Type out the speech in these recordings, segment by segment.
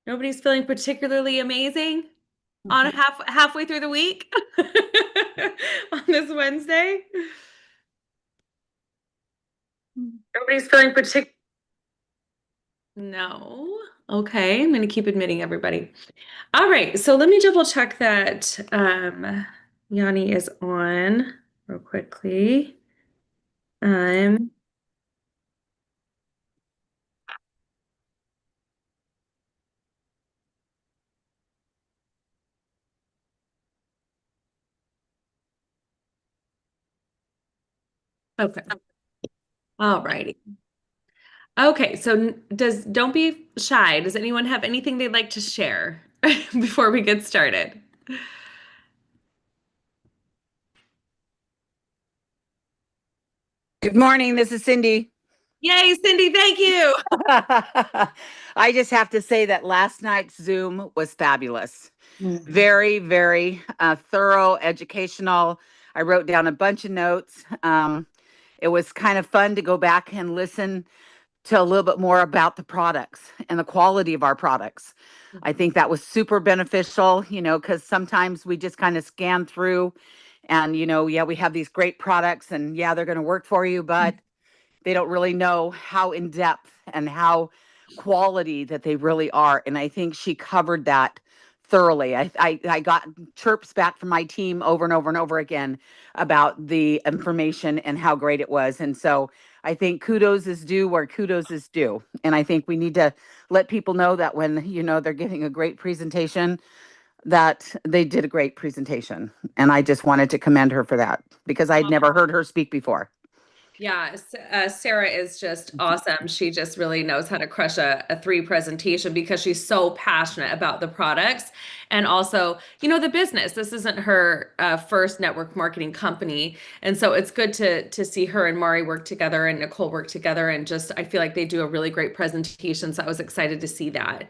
Nobody's feeling particularly amazing on halfway through the week on this Wednesday. Nobody's feeling particular. No. Okay, I'm going to keep admitting everybody. All right, so let me double check that Yanni is on real quickly. Um, okay. All righty. Okay, so don't be shy. Does anyone have anything they'd like to share before we get started? Good morning. This is Cindy. Yay, Cindy, thank you. I just have to say that last night's Zoom was fabulous. Mhm. Very, very thorough, educational. I wrote down a bunch of notes. It was kind of fun to go back and listen to a little bit more about the products and the quality of our products. I think that was super beneficial, because sometimes we just kind of scan through and, yeah, we have these great products and yeah, they're going to work for you, but they don't really know how in depth and how quality that they really are. And I think she covered that thoroughly. I got chirps back from my team over and over and over again about the information and how great it was. And so I think kudos is due where kudos is due. And I think we need to let people know that when, they're giving a great presentation, that they did a great presentation. And I just wanted to commend her for that because I'd never heard her speak before. Yeah, Sarah is just awesome. She just really knows how to crush a three presentation because she's so passionate about the products and also, the business. This isn't her first network marketing company, and so it's good to see her and Mari work together and Nicole work together. And just I feel like they do a really great presentation. So I was excited to see that.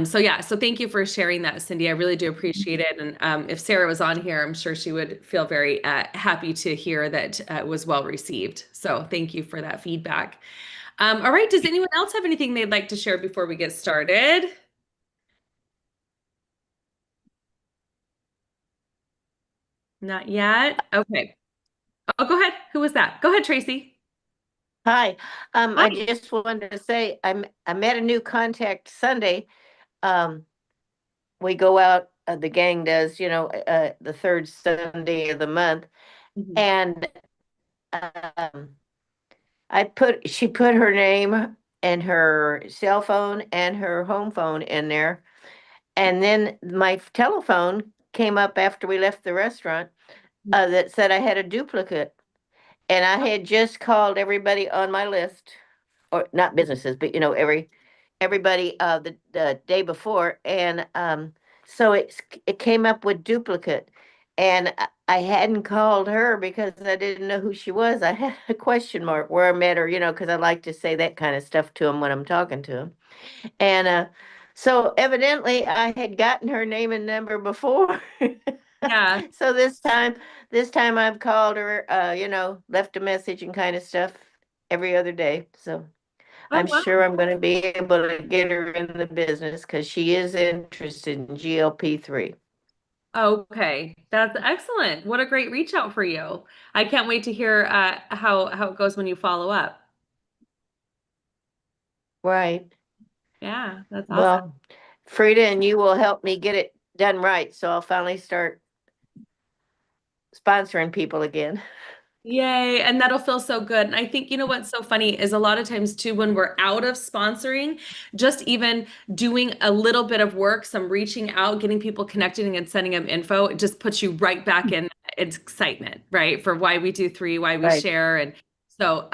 So yeah, so thank you for sharing that, Cindy. I really do appreciate it. And if Sarah was on here, I'm sure she would feel very happy to hear that it was well received. So thank you for that feedback. All right, does anyone else have anything they'd like to share before we get started? Not yet. Okay. Oh, go ahead. Who was that? Go ahead, Tracy. Hi. I Hi. just wanted to say I met a new contact Sunday. Um, we go out, the gang does, the third Sunday of the month, Mhm. and um, she put her name and her cell phone and her home phone in there, and then my telephone came up after we left the restaurant, that said I had a duplicate, and I had just called everybody on my list, or not businesses, but everybody the day before, and so it came up with duplicate, and I hadn't called her because I didn't know who she was. I had a question mark where I met her, because I like to say that kind of stuff to them when I'm talking to them, and so evidently I had gotten her name and number before. Yeah. So this time I've called her, left a message and kind of stuff every other day. So Oh, I'm wow. sure I'm going to be able to get her in the business because she is interested in GLP-3. Okay. That's excellent. What a great reach out for you. I can't wait to hear how it goes when you follow up. Right. Yeah, that's awesome. Well, Frida and you will help me get it done right. So I'll finally start sponsoring people again. Yay. And that'll feel so good. And I think, what's so funny is a lot of times too, when we're out of sponsoring, just even doing a little bit of work, some reaching out, getting people connecting and sending them info, it just puts you right back in excitement, right? For why we do three, why we Right. share. And so,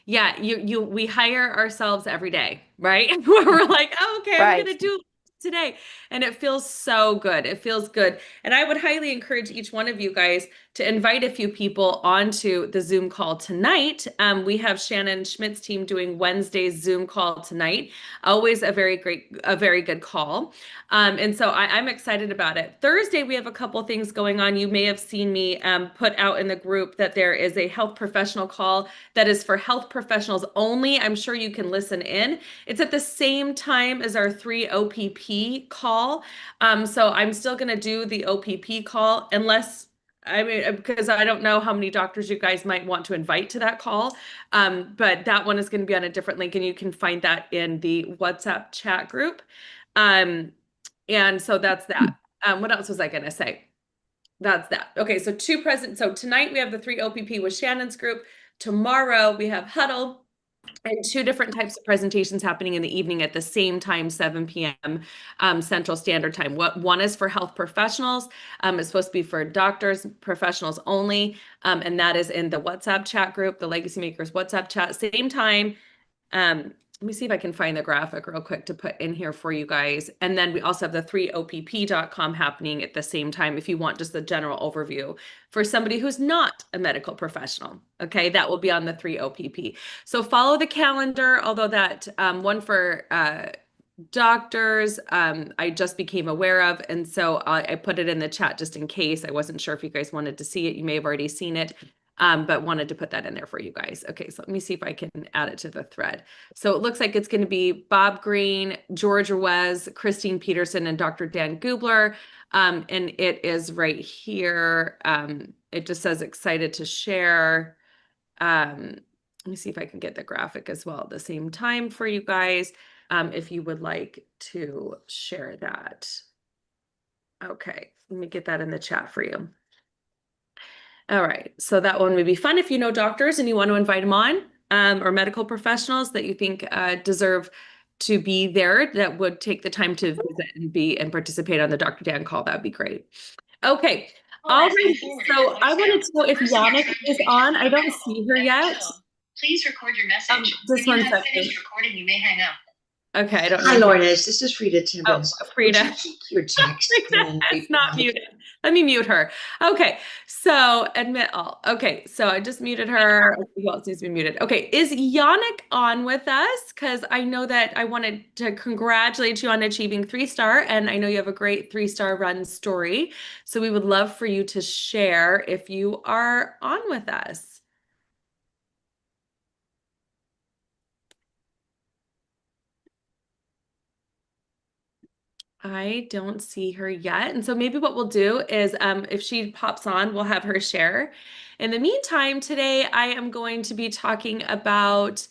yeah, we hire ourselves every day, right? Where we're like, oh, okay, I'm going Right. to do today. And it feels so good. It feels good. And I would highly encourage each one of you guys to invite a few people onto the Zoom call tonight. We have Shannon Schmidt's team doing Wednesday's Zoom call tonight. Always a very good call. And so I'm excited about it. Thursday, we have a couple things going on. You may have seen me put out in the group that there is a health professional call that is for health professionals only. I'm sure you can listen in. It's at the same time as our 3 OPP call. So I'm still going to do the OPP call unless, I mean, because I don't know how many doctors you guys might want to invite to that call. But that one is going to be on a different link, and you can find that in the WhatsApp chat group. And so that's that. What else was I going to say? That's that. Okay, so so tonight we have the 3 OPP with Shannon's group. Tomorrow we have Huddle and 2 different types of presentations happening in the evening at the same time, 7 p.m. Central Standard Time. One is for health professionals. It's supposed to be for doctors, professionals only. And that is in the WhatsApp chat group, the Legacy Makers WhatsApp chat. Same time. Let me see if I can find the graphic real quick to put in here for you guys. And then we also have the 3opp.com happening at the same time if you want just the general overview for somebody who's not a medical professional. Okay, that will be on the 3OPP. So follow the calendar, although that one for doctors, I just became aware of. And so I put it in the chat just in case. I wasn't sure if you guys wanted to see it. You may have already seen it. But wanted to put that in there for you guys. Okay, so let me see if I can add it to the thread. So it looks like it's going to be Bob Green, George Ruiz, Christine Peterson, and Dr. Dan Gubler. And it is right here. It just says excited to share. Let me see if I can get the graphic as well at the same time for you guys, if you would like to share that. Okay, let me get that in the chat for you. All right, so that one would be fun if you know doctors and you want to invite them on, or medical professionals that you think deserve to be there, that would take the time to visit and participate on the Dr. Dan call. That'd be great. Okay, all right. So I wanted to know if Yannick is on. I don't see her yet. Please record your message. Just when one you have second. finished recording, you may hang up. Okay, I don't know. Hi, Lorna. This is Frida Tibbins. Oh, Frida. Would you check your text? Frida is not muted. Let me mute her. Okay, so admit all. Okay, so I just muted her. Who else needs to be muted? Okay, is Yannick on with us? Because I know that I wanted to congratulate you on achieving 3-star, and I know you have a great 3-star run story. So we would love for you to share if you are on with us. I don't see her yet. And so maybe what we'll do is if she pops on, we'll have her share. In the meantime, today I am going to be talking about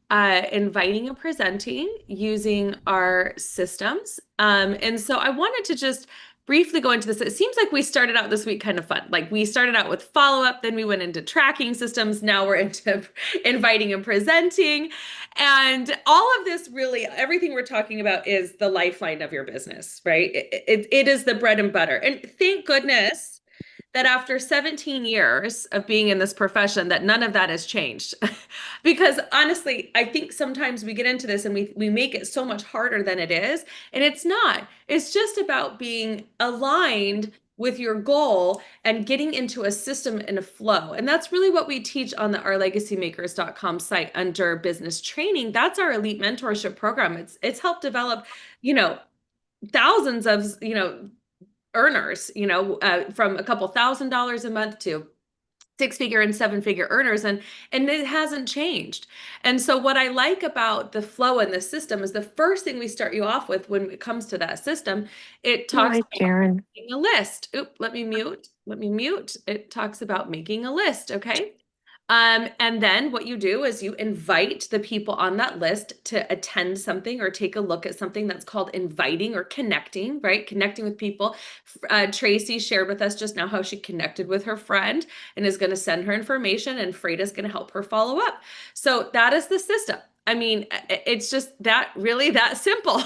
inviting and presenting using our systems. And so I wanted to just briefly go into this. It seems like we started out this week kind of fun. Like we started out with follow-up, then we went into tracking systems. Now we're into inviting and presenting. And all of this really, everything we're talking about is the lifeline of your business, right? It is the bread and butter. And thank goodness that after 17 years of being in this profession, that none of that has changed. Because honestly, I think sometimes we get into this and we make it so much harder than it is. And it's not. It's just about being aligned with your goal and getting into a system and a flow. And that's really what we teach on the ourlegacymakers.com site under business training. That's our elite mentorship program. It's helped develop, thousands of, earners, from a couple $1,000s a month to 6-figure and 7-figure earners, and it hasn't changed. And so what I like about the flow in the system is the first thing we start you off with when it comes to that system, it talks about Karen. making a list. Oop, let me mute. It talks about making a list, okay? And then what you do is you invite the people on that list to attend something or take a look at something that's called inviting or connecting, right? Connecting with people. Tracy shared with us just now how she connected with her friend and is going to send her information, and Freda's going to help her follow up. So that is the system. I mean, it's just that simple.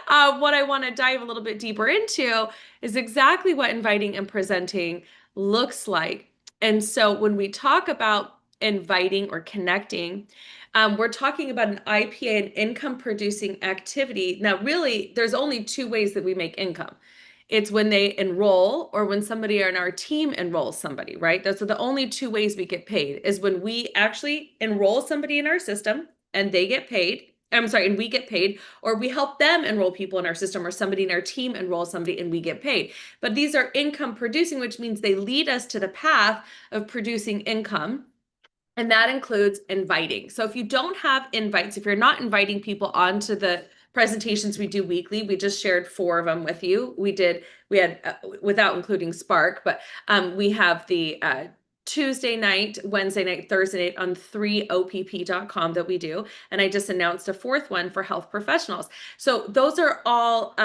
What I want to dive a little bit deeper into is exactly what inviting and presenting looks like. And so when we talk about inviting or connecting, we're talking about an IPA, an income producing activity. Now, really, there's only 2 ways that we make income. It's when they enroll or when somebody on our team enrolls somebody, right? Those are the only two ways we get paid, is when we actually enroll somebody in our system and they get paid. I'm sorry, and we get paid, or we help them enroll people in our system, or somebody in our team enrolls somebody and we get paid. But these are income producing, which means they lead us to the path of producing income. And that includes inviting. So if you don't have invites, if you're not inviting people onto the presentations we do weekly, we just shared 4 of them with you. We had, without including Spark, but we have the Tuesday night, Wednesday night, Thursday night on 3opp.com that we do. And I just announced a 4th one for health professionals. So those are all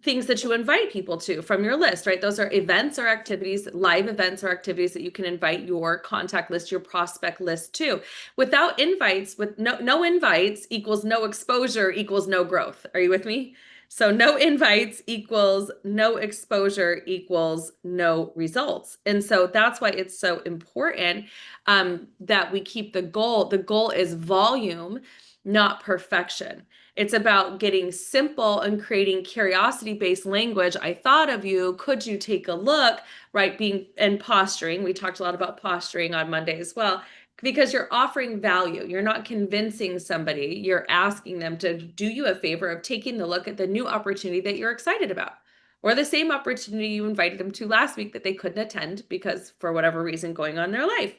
things that you invite people to from your list, right? Those are events or activities, live events or activities that you can invite your contact list, your prospect list to. Without invites, with no invites equals no exposure equals no growth. Are you with me? So no invites equals no exposure equals no results. And so that's why it's so important that we keep the goal. The goal is volume, not perfection. It's about getting simple and creating curiosity-based language. I thought of you. Could you take a look? Right? And posturing. We talked a lot about posturing on Monday as well, because you're offering value. You're not convincing somebody. You're asking them to do you a favor of taking the look at the new opportunity that you're excited about, or the same opportunity you invited them to last week that they couldn't attend because for whatever reason going on in their life.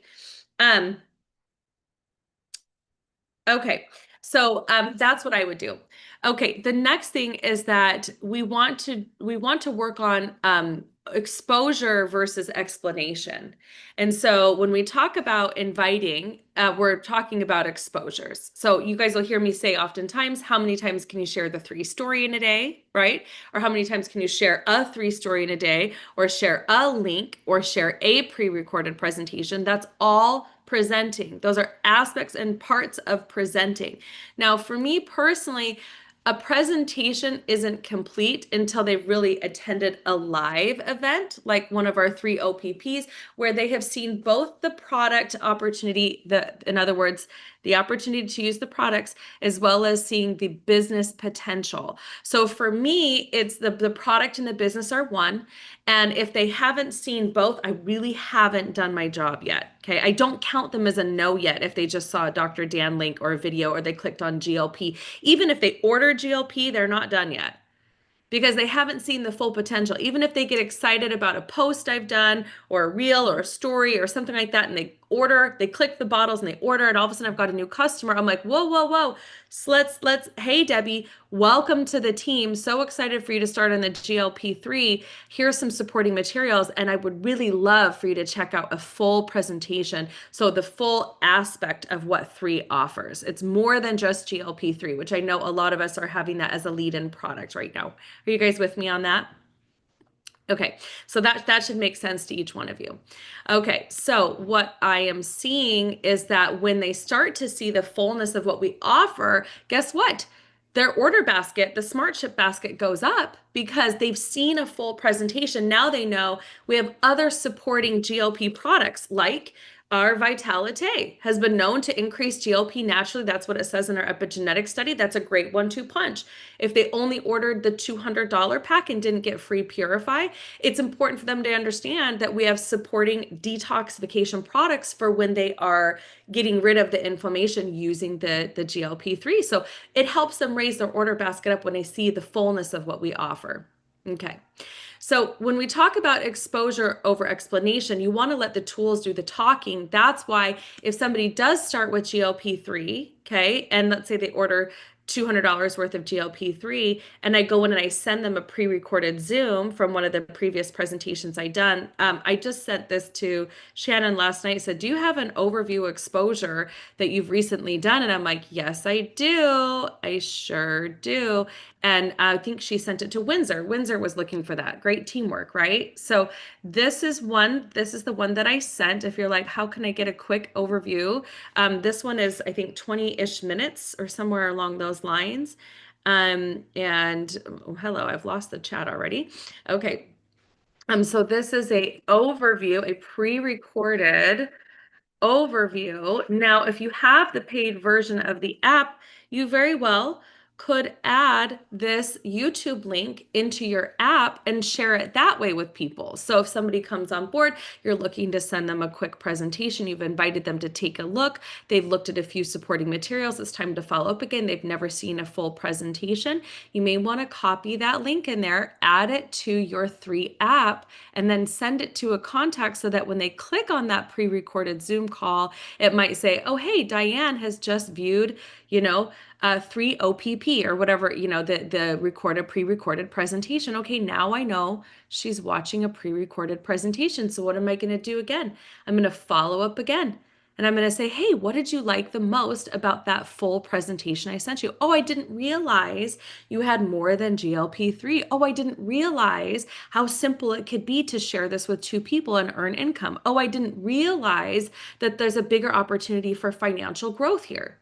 Okay. So that's what I would do. Okay, the next thing is that we want to work on exposure versus explanation. And so when we talk about inviting, we're talking about exposures. So you guys will hear me say oftentimes, how many times can you share the 3 story in a day, right? Or how many times can you share a 3 story in a day, or share a link, or share a pre-recorded presentation? That's all presenting. Those are aspects and parts of presenting. Now, for me personally, a presentation isn't complete until they've really attended a live event, like one of our 3 OPPs, where they have seen both the product opportunity, in other words, the opportunity to use the products, as well as seeing the business potential. So for me, it's the product and the business are one. And if they haven't seen both, I really haven't done my job yet. Okay. I don't count them as a no yet if they just saw a Dr. Dan link or a video, or they clicked on GLP. Even if they ordered GLP, they're not done yet, because they haven't seen the full potential. Even if they get excited about a post I've done, or a reel, or a story, or something like that, and they click the bottles and they order, and all of a sudden I've got a new customer. I'm like, whoa, whoa, whoa. So hey, Debbie, welcome to the team. So excited for you to start on the GLP-3. Here's some supporting materials. And I would really love for you to check out a full presentation. So the full aspect of what 3 offers. It's more than just GLP-3, which I know a lot of us are having that as a lead-in product right now. Are you guys with me on that? Okay, so that should make sense to each one of you. Okay, so what I am seeing is that when they start to see the fullness of what we offer, guess what? Their order basket, the Smart Ship basket, goes up because they've seen a full presentation. Now they know we have other supporting GLP products, like our Vitalite has been known to increase GLP naturally. That's what it says in our epigenetic study. That's a great 1-2 punch. If they only ordered the $200 pack and didn't get free Purify, it's important for them to understand that we have supporting detoxification products for when they are getting rid of the inflammation using the GLP-3. So it helps them raise their order basket up when they see the fullness of what we offer. Okay. So when we talk about exposure over explanation, you want to let the tools do the talking. That's why if somebody does start with GLP-3, okay, and let's say they order $200 worth of GLP-3, and I go in and I send them a pre-recorded Zoom from one of the previous presentations I done. I just sent this to Shannon last night, said, do you have an overview exposure that you've recently done? And I'm like, yes, I do. I sure do. And I think she sent it to Windsor. Windsor was looking for that. Great teamwork, right? So this is the one that I sent. If you're like, how can I get a quick overview? This one is, I think, 20-ish minutes or somewhere along those lines. Hello, I've lost the chat already. Okay. So this is a overview, a pre-recorded overview. Now, if you have the paid version of the app, you very well could add this YouTube link into your app and share it that way with people. So if somebody comes on board, you're looking to send them a quick presentation, you've invited them to take a look, they've looked at a few supporting materials, it's time to follow up again, they've never seen a full presentation, you may want to copy that link in there, add it to your 3 app, and then send it to a contact so that when they click on that pre-recorded Zoom call, it might say, oh, hey, Diane has just viewed, 3 OPP or whatever, the pre-recorded presentation. Okay, now I know she's watching a pre-recorded presentation. So what am I going to do again? I'm going to follow up again. And I'm going to say, hey, what did you like the most about that full presentation I sent you? Oh, I didn't realize you had more than GLP-3. Oh, I didn't realize how simple it could be to share this with 2 people and earn income. Oh, I didn't realize that there's a bigger opportunity for financial growth here.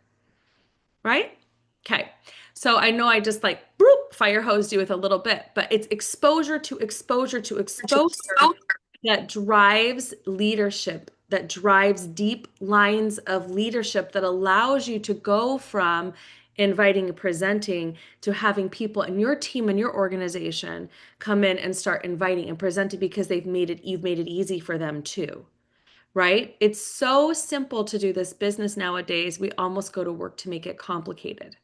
Right? Okay. So I know I just like bloop, fire hosed you with a little bit, but it's exposure to exposure to exposure that drives leadership, that drives deep lines of leadership that allows you to go from inviting and presenting to having people in your team and your organization come in and start inviting and presenting because you've made it easy for them too. Right? It's so simple to do this business nowadays. We almost go to work to make it complicated.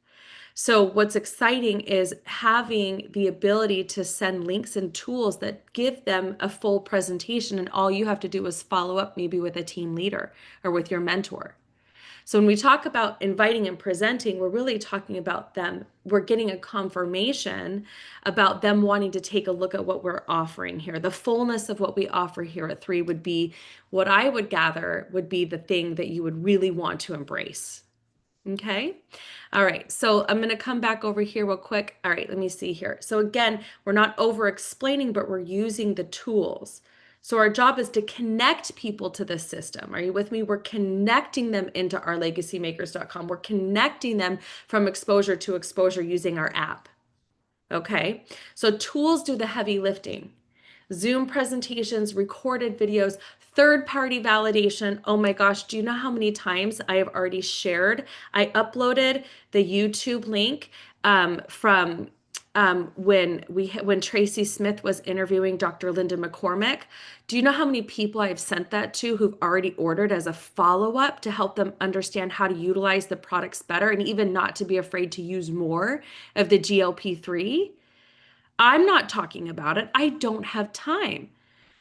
So what's exciting is having the ability to send links and tools that give them a full presentation, and all you have to do is follow up maybe with a team leader or with your mentor. So when we talk about inviting and presenting, we're really talking about them. We're getting a confirmation about them wanting to take a look at what we're offering here. The fullness of what we offer here at 3 would be what I would gather would be the thing that you would really want to embrace. Okay. All right. So I'm going to come back over here real quick. All right. Let me see here. So again, we're not over explaining, but we're using the tools. So our job is to connect people to this system. Are you with me? We're connecting them into ourlegacymakers.com. We're connecting them from exposure to exposure using our app. Okay. So tools do the heavy lifting. Zoom presentations, recorded videos, third-party validation. Oh my gosh, do you know how many times I have already shared? I uploaded the YouTube link from when Tracy Smith was interviewing Dr. Linda McCormick. Do you know how many people I've sent that to who've already ordered as a follow-up to help them understand how to utilize the products better and even not to be afraid to use more of the GLP-3? I'm not talking about it. I don't have time.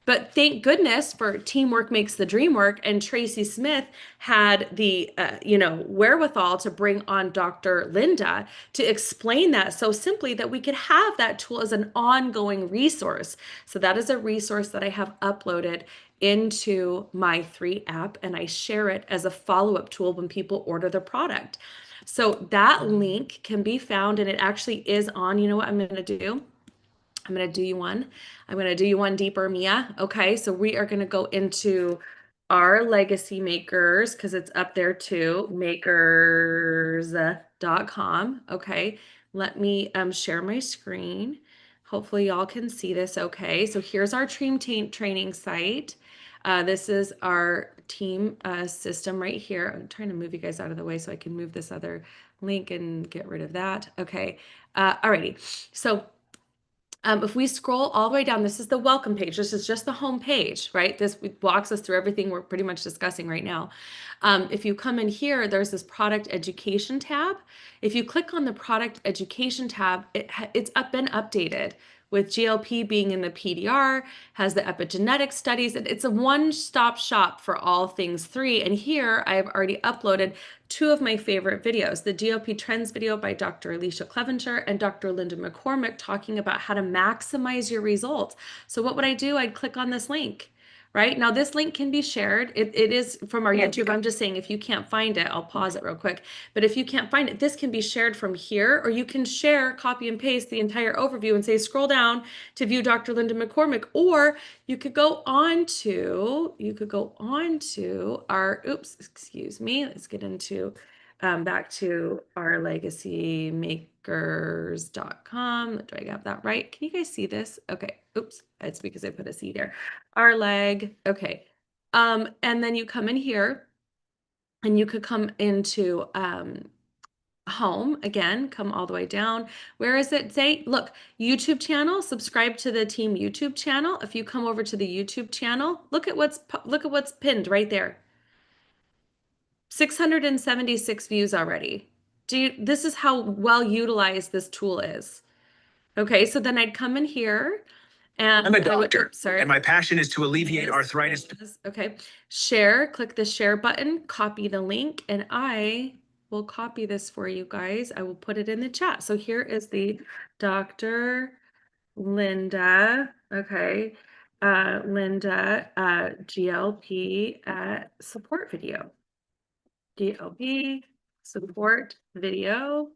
But thank goodness for teamwork makes the dream work. And Tracy Smith had the, wherewithal to bring on Dr. Linda to explain that so simply that we could have that tool as an ongoing resource. So that is a resource that I have uploaded into my 3 app, and I share it as a follow-up tool when people order the product. So that link can be found, and it actually is on, you know what I'm going to do? I'm going to do you one. I'm going to do you one deeper, Mia. Okay, so we are going to go into our legacy makers because it's up there too, makers.com. Okay, let me share my screen. Hopefully y'all can see this okay. So here's our team training site. This is our team system right here. I'm trying to move you guys out of the way so I can move this other link and get rid of that. Okay, alrighty. So if we scroll all the way down, this is the welcome page. This is just the home page, right? This walks us through everything we're pretty much discussing right now. If you come in here, there's this product education tab. If you click on the product education tab, it's been updated with GLP being in the PDR, has the epigenetic studies. It's a one-stop shop for all things 3. And here I've already uploaded 2 of my favorite videos, the GLP Trends video by Dr. Alicia Clevenger and Dr. Linda McCormick talking about how to maximize your results. So what would I do? I'd click on this link. Right now, this link can be shared. It is from our YouTube. I'm just saying if you can't find it, I'll pause it real quick. But if you can't find it, this can be shared from here, or you can share, copy and paste the entire overview and say, scroll down to view Dr. Linda McCormick, or you could go on to our, excuse me, let's get into back to our legacymakers.com. Do I have that right? Can you guys see this? Okay. Oops. It's because I put a C there. Our leg. Okay. And then you come in here and you could come into home again, come all the way down. Where is it? Say, look, YouTube channel, subscribe to the team YouTube channel. If you come over to the YouTube channel, look at what's pinned right there. 676 views already. This is how well utilized this tool is. Okay, so then I'd come in here and I'm a I would, doctor, oops, sorry. and my passion is to alleviate arthritis. Okay, share, click the share button, copy the link, and I will copy this for you guys. I will put it in the chat. So here is the Dr. Linda, okay, Linda, GLP support video. GLP support video.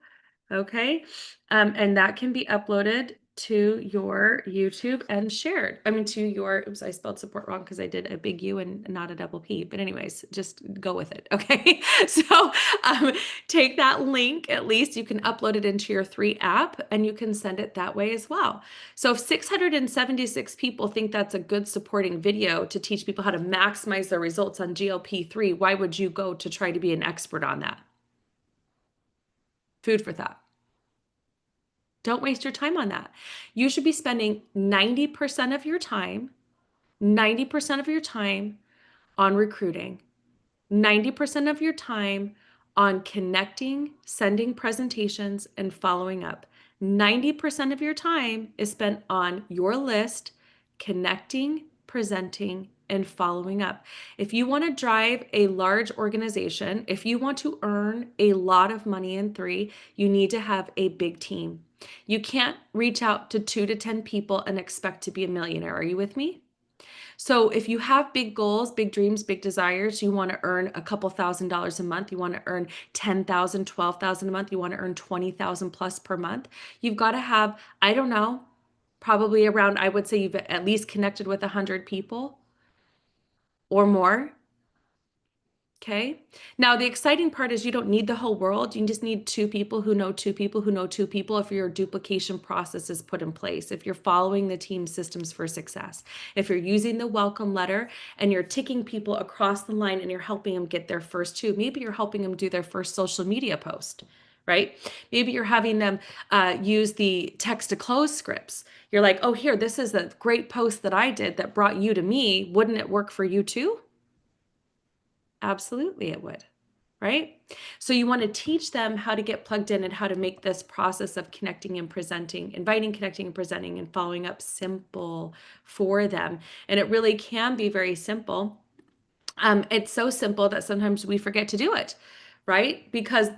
Okay. And that can be uploaded to your YouTube and shared. I mean, to your, oops, I spelled support wrong because I did a big U and not a double P. But anyways, just go with it. Okay. So take that link, at least you can upload it into your 3 app and you can send it that way as well. So if 676 people think that's a good supporting video to teach people how to maximize their results on GLP-3, why would you go to try to be an expert on that? Food for thought. Don't waste your time on that. You should be spending 90% of your time, 90% of your time on recruiting, 90% of your time on connecting, sending presentations, and following up. 90% of your time is spent on your list, connecting, presenting, and following up. If you want to drive a large organization, if you want to earn a lot of money in 3, you need to have a big team. You can't reach out to 2 to 10 people and expect to be a millionaire. Are you with me? So if you have big goals, big dreams, big desires, you want to earn a couple $1,000s a month, you want to earn 10,000, 12,000 a month, you want to earn 20,000 plus per month, you've got to have, I don't know, probably around, I would say you've at least connected with 100 people or more. Okay. Now, the exciting part is you don't need the whole world. You just need 2 people who know 2 people who know 2 people if your duplication process is put in place, if you're following the team systems for success, if you're using the welcome letter and you're ticking people across the line and you're helping them get their first 2. Maybe you're helping them do their first social media post, right? Maybe you're having them use the text to close scripts. You're like, oh, here, this is a great post that I did that brought you to me. Wouldn't it work for you too? Absolutely, it would, right? So you want to teach them how to get plugged in and how to make this process of connecting and presenting, inviting, connecting, and presenting, and following up simple for them. And it really can be very simple. It's so simple that sometimes we forget to do it, right? Because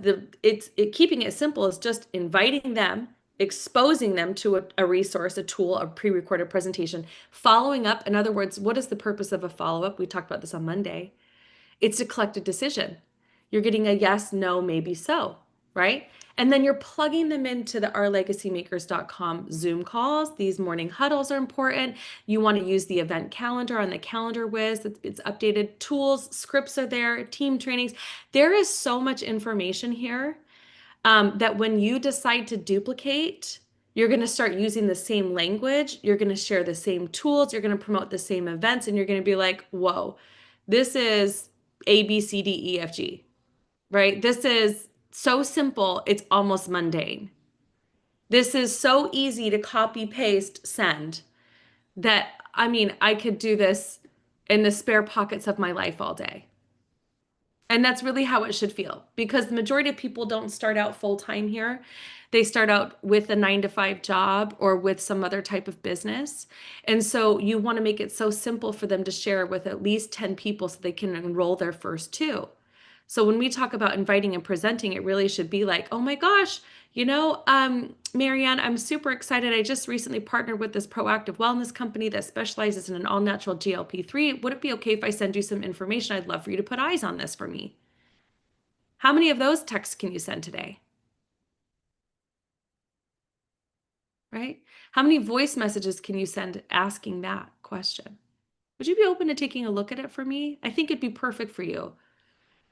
keeping it simple is just inviting them, exposing them to a resource, a tool, a pre-recorded presentation, following up. In other words, what is the purpose of a follow-up? We talked about this on Monday. It's to collect a decision. You're getting a yes, no, maybe so, right? And then you're plugging them into the ourlegacymakers.com Zoom calls. These morning huddles are important. You want to use the event calendar on the calendar whiz. It's updated tools, scripts are there, team trainings. There is so much information here that when you decide to duplicate, you're going to start using the same language. You're going to share the same tools. You're going to promote the same events. And you're going to be like, whoa, this is A, B, C, D, E, F, G, right? This is so simple, it's almost mundane. This is so easy to copy, paste, send that, I mean, I could do this in the spare pockets of my life all day. And that's really how it should feel, because the majority of people don't start out full time here. They start out with a 9-to-5 job or with some other type of business. And so you want to make it so simple for them to share with at least 10 people so they can enroll their first 2. So when we talk about inviting and presenting, it really should be like, oh my gosh, Marianne, I'm super excited. I just recently partnered with this proactive wellness company that specializes in an all-natural GLP-3. Would it be okay if I send you some information? I'd love for you to put eyes on this for me. How many of those texts can you send today? Right? How many voice messages can you send asking that question? Would you be open to taking a look at it for me? I think it'd be perfect for you.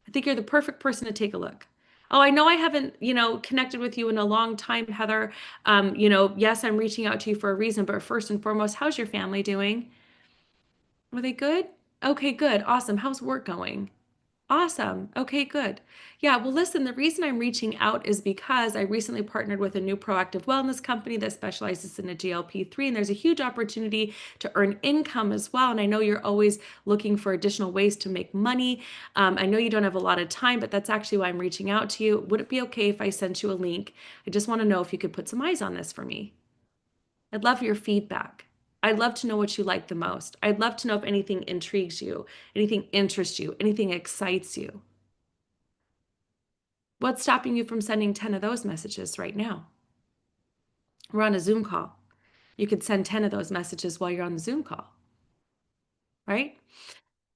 I think you're the perfect person to take a look. Oh, I know I haven't, connected with you in a long time, Heather. Yes, I'm reaching out to you for a reason, but first and foremost, how's your family doing? Were they good? Okay, good. Awesome. How's work going? Awesome. Okay, good. Yeah, well, listen, the reason I'm reaching out is because I recently partnered with a new proactive wellness company that specializes in a GLP-3, and there's a huge opportunity to earn income as well. And I know you're always looking for additional ways to make money. I know you don't have a lot of time, but that's actually why I'm reaching out to you. Would it be okay if I sent you a link? I just want to know if you could put some eyes on this for me. I'd love your feedback. I'd love to know what you like the most. I'd love to know if anything intrigues you, anything interests you, anything excites you. What's stopping you from sending 10 of those messages right now? We're on a Zoom call. You could send 10 of those messages while you're on the Zoom call, right?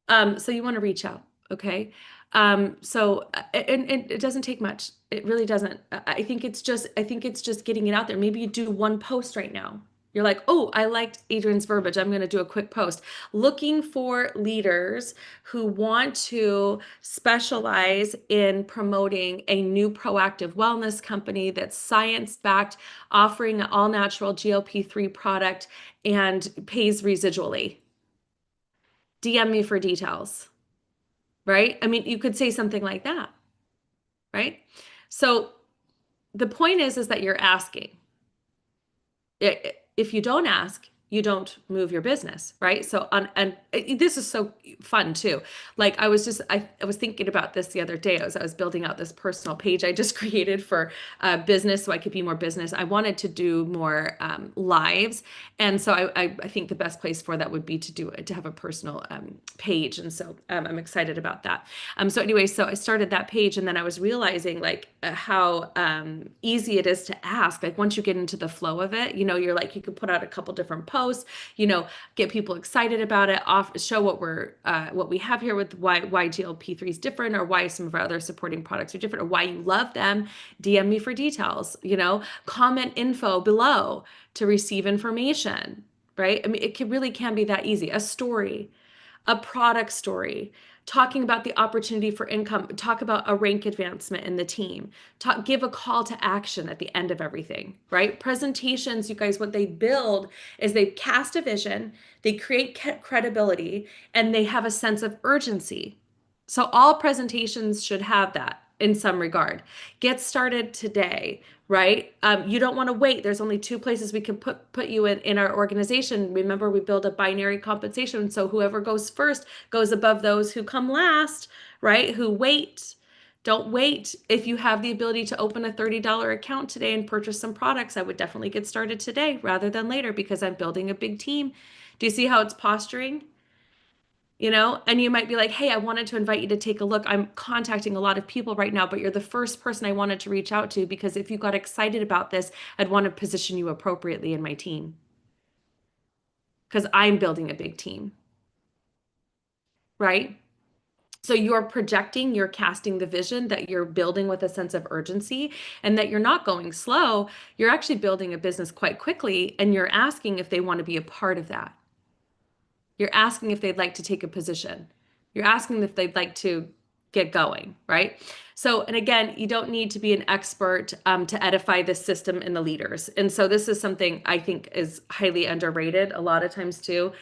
So you want to reach out, okay? And it doesn't take much. It really doesn't. I think it's just getting it out there. Maybe you do one post right now. You're like, oh, I liked Adrianne's verbiage. I'm going to do a quick post. Looking for leaders who want to specialize in promoting a new proactive wellness company that's science-backed, offering an all-natural GLP-3 product and pays residually. DM me for details, right? I mean, you could say something like that, right? So the point is that you're asking. If you don't ask, you don't move your business, right? So and this is so fun too. Like I was thinking about this the other day as I was building out this personal page I just created for business so I could be more business. I wanted to do more lives, and so I think the best place for that would be to have a personal page, and so I'm excited about that. So anyway, so I started that page, and then I was realizing like how easy it is to ask. Like once you get into the flow of it, you're like you could put out a couple different posts, get people excited about it, show what we have here with why GLP-3 is different, or why some of our other supporting products are different, or why you love them. DM me for details, comment info below to receive information, right? I mean, really can be that easy. A story, a product story, talking about the opportunity for income, talk about a rank advancement in the team, give a call to action at the end of everything, right? Presentations, you guys, what they build is they cast a vision, they create credibility, and they have a sense of urgency. So all presentations should have that in some regard. Get started today, right? You don't want to wait. There's only two places we can put you in our organization. Remember, we build a binary compensation. So whoever goes first goes above those who come last, right? Who wait. Don't wait. If you have the ability to open a $30 account today and purchase some products, I would definitely get started today rather than later because I'm building a big team. Do you see how it's posturing? And you might be like, hey, I wanted to invite you to take a look. I'm contacting a lot of people right now, but you're the first person I wanted to reach out to because if you got excited about this, I'd want to position you appropriately in my team because I'm building a big team, right? So you're projecting, you're casting the vision that you're building with a sense of urgency and that you're not going slow. You're actually building a business quite quickly, and you're asking if they want to be a part of that. You're asking if they'd like to take a position. You're asking if they'd like to get going, right? So, and again, you don't need to be an expert to edify the system and the leaders. And so this is something I think is highly underrated a lot of times too.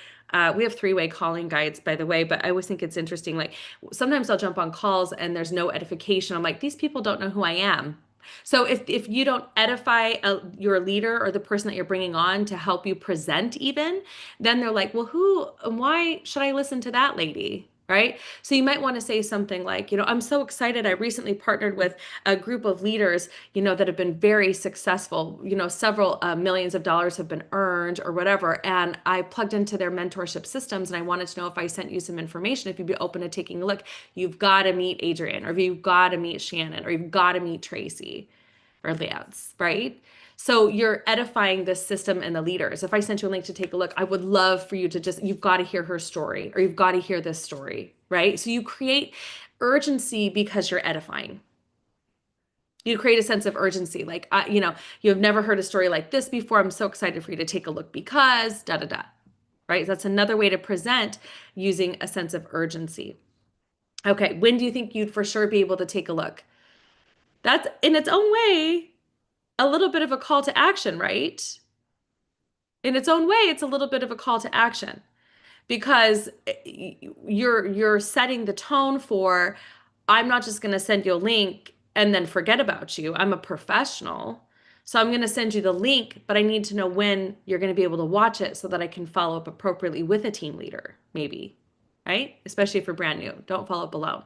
We have three-way calling guides, by the way, but I always think it's interesting. Like sometimes I'll jump on calls and there's no edification. I'm like, these people don't know who I am. So if you don't edify your leader or the person that you're bringing on to help you present even, then they're like, well, who and why should I listen to that lady? Right. So you might want to say something like, I'm so excited. I recently partnered with a group of leaders, that have been very successful. Several millions of dollars have been earned or whatever. And I plugged into their mentorship systems and I wanted to know if I sent you some information, if you'd be open to taking a look. You've got to meet Adrianne, or you've got to meet Shannon, or you've got to meet Tracy or Lance, right? So you're edifying the system and the leaders. If I sent you a link to take a look, I would love for you to you've got to hear her story, or you've got to hear this story, right? So you create urgency because you're edifying. You create a sense of urgency. Like, you have never heard a story like this before. I'm so excited for you to take a look because da, da, da, right? That's another way to present using a sense of urgency. Okay. When do you think you'd for sure be able to take a look? That's in its own way a little bit of a call to action, right? In its own way, it's a little bit of a call to action because you're setting the tone for I'm not just going to send you a link and then forget about you. I'm a professional. So I'm going to send you the link, but I need to know when you're going to be able to watch it so that I can follow up appropriately with a team leader, maybe, right? Especially if you're brand new. Don't follow up alone.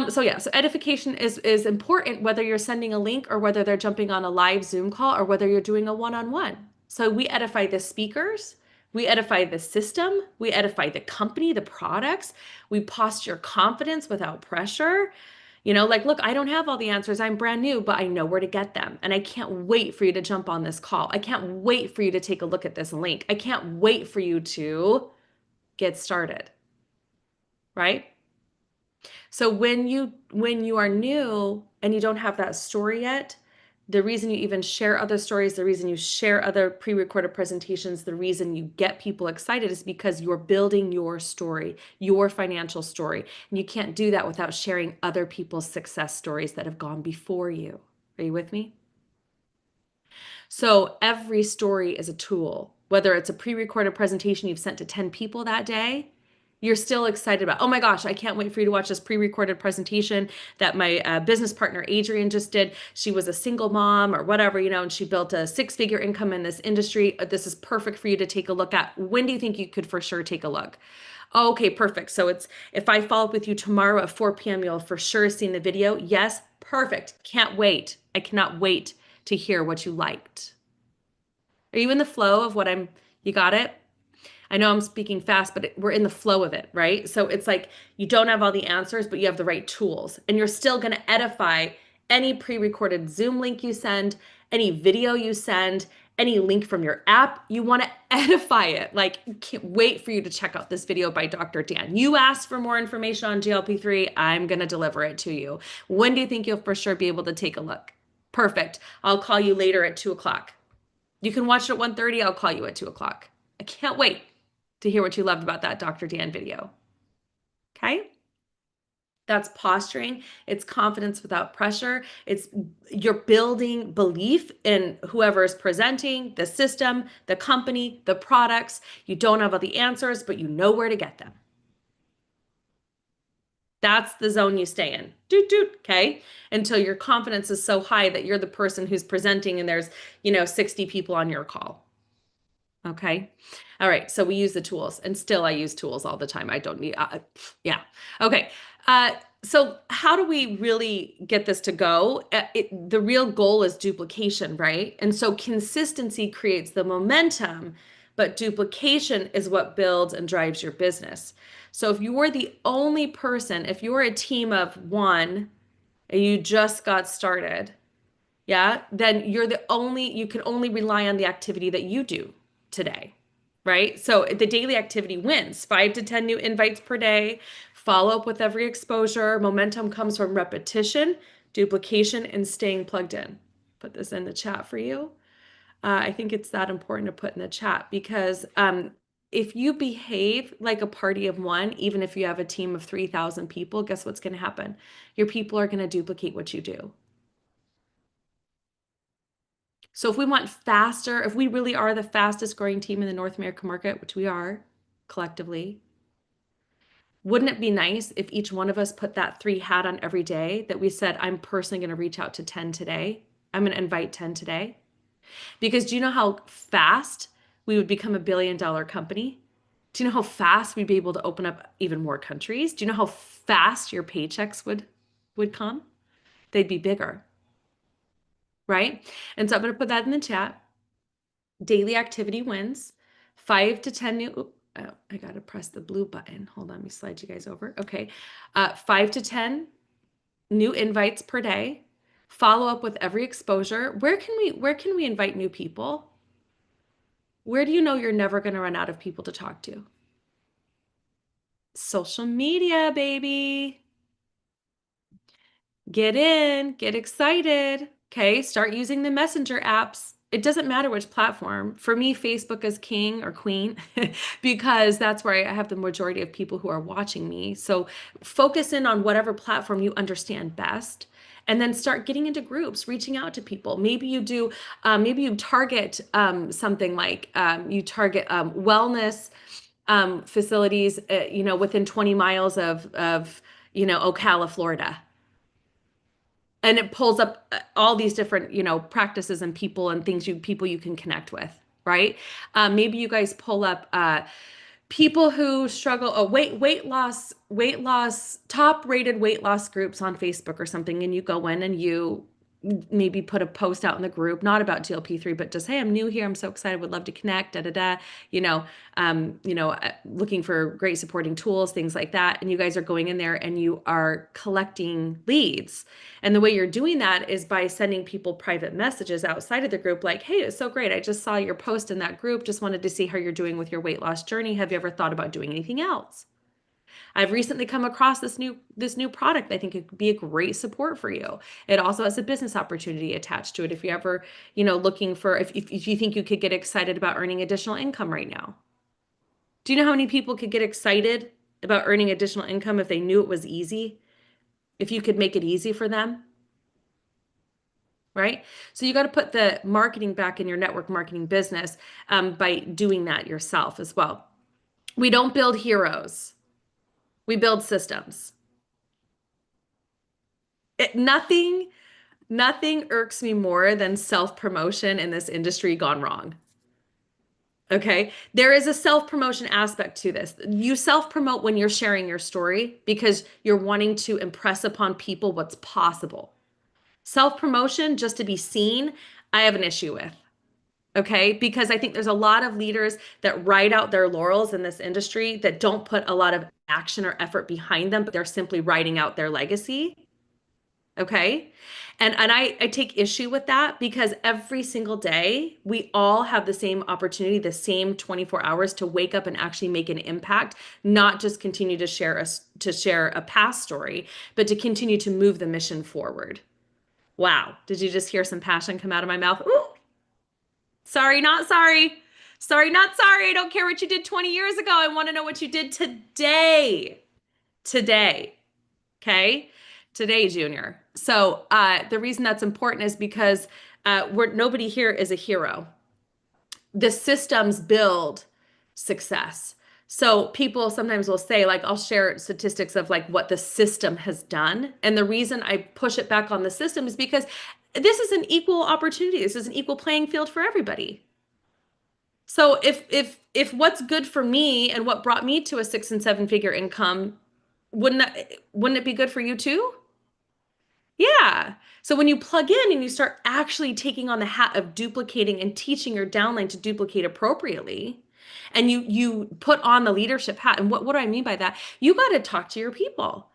So yeah, so edification is important whether you're sending a link or whether they're jumping on a live Zoom call or whether you're doing a one-on-one. So we edify the speakers, we edify the system, we edify the company, the products, we posture confidence without pressure. Like, look, I don't have all the answers. I'm brand new, but I know where to get them. And I can't wait for you to jump on this call. I can't wait for you to take a look at this link. I can't wait for you to get started, right? So when you are new and you don't have that story yet, the reason you even share other stories, the reason you share other pre-recorded presentations, the reason you get people excited is because you're building your story, your financial story. And you can't do that without sharing other people's success stories that have gone before you. Are you with me? So every story is a tool, whether it's a pre-recorded presentation you've sent to 10 people that day, you're still excited about, oh my gosh, I can't wait for you to watch this pre-recorded presentation that my business partner, Adrianne, just did. She was a single mom or whatever, and she built a six-figure income in this industry. This is perfect for you to take a look at. When do you think you could for sure take a look? Oh, okay, perfect. So if I follow up with you tomorrow at 4 p.m., you'll for sure see the video. Yes, perfect. Can't wait. I cannot wait to hear what you liked. Are you in the flow of you got it? I know I'm speaking fast, but we're in the flow of it, right? So it's like you don't have all the answers, but you have the right tools. And you're still going to edify any pre-recorded Zoom link you send, any video you send, any link from your app. You want to edify it. Like, can't wait for you to check out this video by Dr. Dan. You asked for more information on GLP-3. I'm going to deliver it to you. When do you think you'll for sure be able to take a look? Perfect. I'll call you later at 2 o'clock. You can watch it at 1:30. I'll call you at 2 o'clock. I can't wait to hear what you loved about that Dr. Dan video. Okay? That's posturing. It's confidence without pressure. You're building belief in whoever is presenting, the system, the company, the products. You don't have all the answers, but you know where to get them. That's the zone you stay in. Doot, doot, okay? Until your confidence is so high that you're the person who's presenting and there's, 60 people on your call. Okay. All right. So we use the tools, and still I use tools all the time. I don't need, yeah. Okay. So how do we really get this to go? The real goal is duplication, right? And so consistency creates the momentum, but duplication is what builds and drives your business. So if you were the only person, if you were a team of one and you just got started, yeah, then you can only rely on the activity that you do today, right? So the daily activity wins. 5 to 10 new invites per day, follow up with every exposure. Momentum comes from repetition, duplication, and staying plugged in. Put this in the chat for you. I think it's that important to put in the chat because if you behave like a party of one, even if you have a team of 3,000 people, guess what's going to happen? Your people are going to duplicate what you do. So if we want faster, if we really are the fastest growing team in the North American market, which we are collectively, wouldn't it be nice if each one of us put that 3 hat on every day that we said, I'm personally going to reach out to 10 today. I'm going to invite 10 today. Because do you know how fast we would become $1 billion company? Do you know how fast we'd be able to open up even more countries? Do you know how fast your paychecks would come? They'd be bigger. Right? And so I'm going to put that in the chat. Daily activity wins. 5 to 10 new, I got to press the blue button. Hold on, let me slide you guys over. Okay. 5 to 10 new invites per day. Follow up with every exposure. Where can we invite new people? Where do you know you're never going to run out of people to talk to? Social media, baby. Get in, get excited. Okay, start using the messenger apps. It doesn't matter which platform. For me, Facebook is king or queen because that's where I have the majority of people who are watching me. So focus in on whatever platform you understand best and then start getting into groups, reaching out to people. Maybe you do, maybe you target something like you target wellness facilities, within 20 miles of Ocala, Florida. And it pulls up all these different, practices and people and things people you can connect with, right? Maybe you guys pull up people who struggle, weight loss, top rated weight loss groups on Facebook or something, and you go in and you maybe put a post out in the group, not about GLP-3, but just, hey, I'm new here, I'm so excited, would love to connect, looking for great supporting tools, things like that. And you guys are going in there and you are collecting leads. And the way you're doing that is by sending people private messages outside of the group, like, hey, it's so great, I just saw your post in that group, just wanted to see how you're doing with your weight loss journey. Have you ever thought about doing anything else? I've recently come across this new product. I think it could be a great support for you. It also has a business opportunity attached to it. If you ever, looking for, if you think you could get excited about earning additional income right now. Do you know how many people could get excited about earning additional income if they knew it was easy? If you could make it easy for them? Right? So you got to put the marketing back in your network marketing business by doing that yourself as well. We don't build heroes. We build systems. Nothing irks me more than self-promotion in this industry gone wrong. Okay. There is a self-promotion aspect to this. You self-promote when you're sharing your story because you're wanting to impress upon people what's possible. Self-promotion just to be seen, I have an issue with. Okay. Because I think there's a lot of leaders that ride out their laurels in this industry that don't put a lot of action or effort behind them, but they're simply riding out their legacy. Okay. And I take issue with that because every single day we all have the same opportunity, the same 24 hours to wake up and actually make an impact, not just continue to share a past story, but to continue to move the mission forward. Wow. Did you just hear some passion come out of my mouth? Ooh. Sorry, not sorry. Sorry, not sorry. I don't care what you did 20 years ago. I want to know what you did today. Today. Okay. Today, Junior. So the reason that's important is because nobody here is a hero. The systems build success. So people sometimes will say, like, I'll share statistics of like what the system has done. And the reason I push it back on the system is because this is an equal opportunity. This is an equal playing field for everybody. So if what's good for me and what brought me to a 6 and 7 figure income, wouldn't it be good for you too? Yeah. So when you plug in and you start actually taking on the hat of duplicating and teaching your downline to duplicate appropriately, and you put on the leadership hat, and what do I mean by that? You got to talk to your people.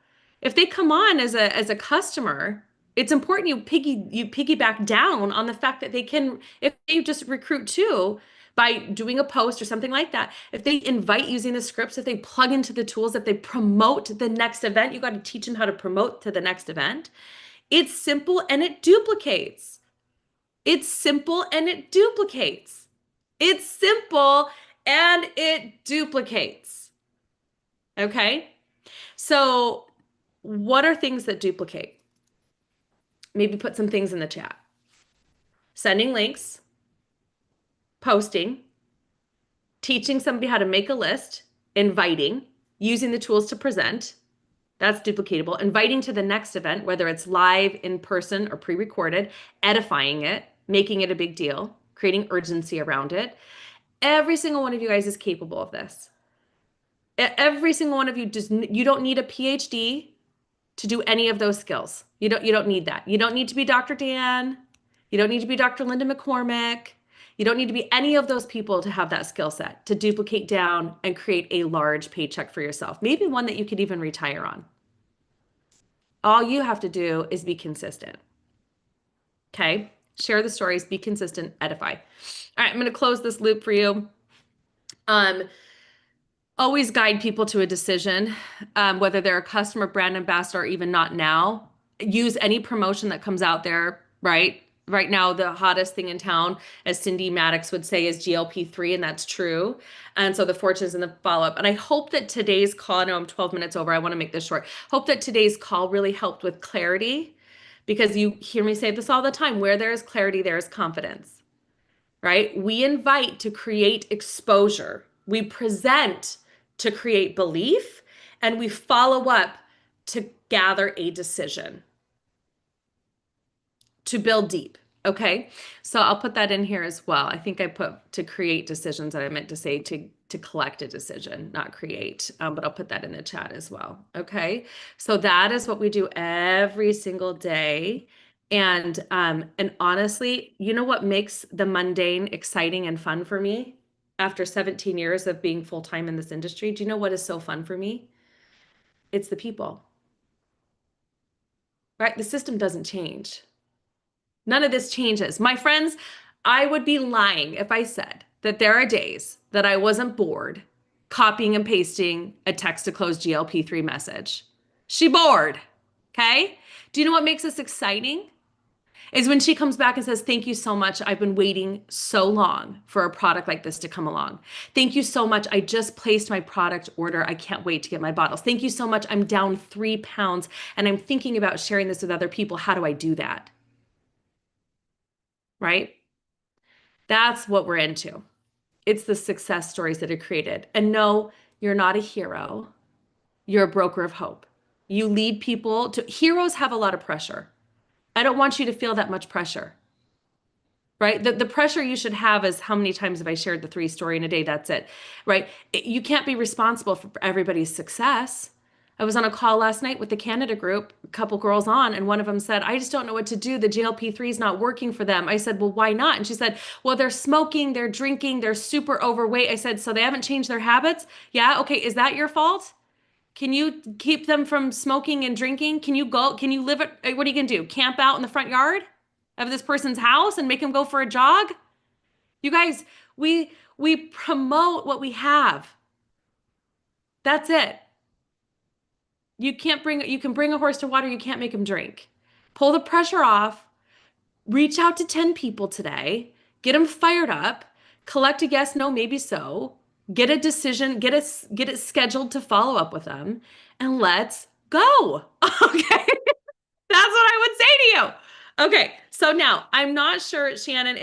If they come on as a customer, it's important you piggyback down on the fact that they can, if they just recruit too, by doing a post or something like that, if they invite using the scripts, if they plug into the tools, if they promote the next event, you got to teach them how to promote to the next event. It's simple and it duplicates. It's simple and it duplicates. It's simple and it duplicates. Okay? So, what are things that duplicate? Maybe put some things in the chat. Sending links, posting, teaching somebody how to make a list, inviting, using the tools to present. That's duplicatable. Inviting to the next event, whether it's live, in person, or pre-recorded, edifying it, making it a big deal, creating urgency around it. Every single one of you guys is capable of this. Every single one of you you don't need a PhD to do any of those skills. You don't need that. You don't need to be Dr. Dan. You don't need to be Dr. Linda McCormick. You don't need to be any of those people to have that skill set, to duplicate down and create a large paycheck for yourself. Maybe one that you could even retire on. All you have to do is be consistent. Okay? Share the stories, be consistent, edify. All right, I'm going to close this loop for you. Always guide people to a decision, whether they're a customer, brand ambassador, or even not now. Use any promotion that comes out there, right? Right now, the hottest thing in town, as Cindy Maddox would say, is GLP-3, and that's true. And so the fortunes and the follow-up. And I hope that today's call, I know I'm 12 minutes over, I want to make this short. Hope that today's call really helped with clarity, because you hear me say this all the time, where there is clarity, there is confidence, right? We invite to create exposure. We present to create belief, and we follow up to gather a decision, to build deep. Okay. So I'll put that in here as well. I think I put to create decisions that I meant to say to collect a decision, not create. But I'll put that in the chat as well. Okay. So that is what we do every single day. And honestly, you know what makes the mundane exciting and fun for me after 17 years of being full-time in this industry? Do you know what is so fun for me? It's the people, right? The system doesn't change. None of this changes. My friends, I would be lying if I said that there are days that I wasn't bored copying and pasting a text to close GLP-3 message. She bored. Okay? Do you know what makes this exciting? Is when she comes back and says, thank you so much. I've been waiting so long for a product like this to come along. Thank you so much. I just placed my product order. I can't wait to get my bottles. Thank you so much. I'm down 3 pounds and I'm thinking about sharing this with other people. How do I do that? Right? That's what we're into. It's the success stories that are created. And no, you're not a hero. You're a broker of hope. You lead people to, heroes have a lot of pressure. I don't want you to feel that much pressure, right? The pressure you should have is how many times have I shared the 3 story in a day? That's it, right? You can't be responsible for everybody's success. I was on a call last night with the Canada group, a couple girls on, and one of them said, I just don't know what to do. The GLP-3 is not working for them. I said, well, why not? And she said, well, they're smoking, they're drinking, they're super overweight. I said, so they haven't changed their habits? Yeah, okay, is that your fault? Can you keep them from smoking and drinking? Can you live at, what are you gonna do? Camp out in the front yard of this person's house and make them go for a jog? You guys, we promote what we have. That's it. You can bring a horse to water, you can't make him drink. Pull the pressure off, reach out to 10 people today, get them fired up, collect a yes, no, maybe so, get a decision, get it scheduled to follow up with them, and let's go. Okay. That's what I would say to you. Okay, so now I'm not sure, Shannon,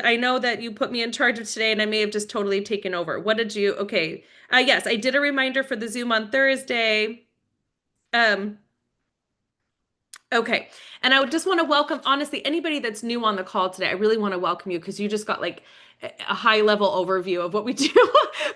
I know that you put me in charge of today and I may have just totally taken over. What did you, okay. Yes, I did a reminder for the Zoom on Thursday. Okay. And I would just want to welcome, honestly, anybody that's new on the call today. I really want to welcome you because you just got like a high level overview of what we do.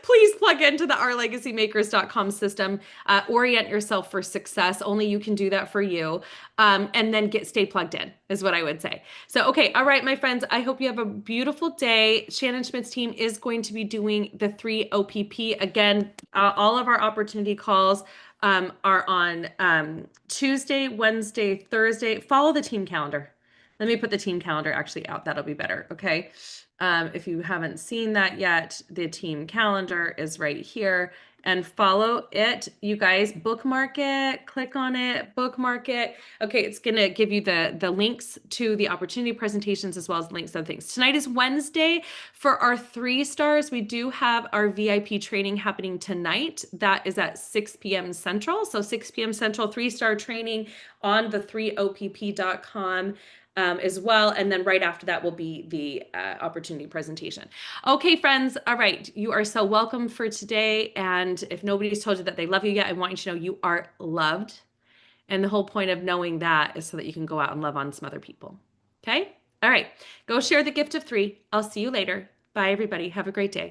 Please plug into the ourlegacymakers.com system. Orient yourself for success. Only you can do that for you. And then stay plugged in is what I would say. So, okay. All right, my friends, I hope you have a beautiful day. Shannon Schmidt's team is going to be doing the 3 OPP. Again, all of our opportunity calls are on Tuesday, Wednesday, Thursday. Follow the team calendar. Let me put the team calendar actually out. That'll be better. Okay. If you haven't seen that yet, the team calendar is right here and follow it. You guys bookmark it, click on it, bookmark it. Okay, it's going to give you the links to the opportunity presentations as well as links to other things. Tonight is Wednesday. For our 3 stars, we do have our VIP training happening tonight. That is at 6 p.m. Central. So 6 p.m. Central, 3-star training on the 3opp.com. As well. And then right after that will be the opportunity presentation. Okay, friends. All right. You are so welcome for today. And if nobody's told you that they love you yet, I want you to know you are loved. And the whole point of knowing that is so that you can go out and love on some other people. Okay. All right. Go share the gift of 3. I'll see you later. Bye, everybody. Have a great day.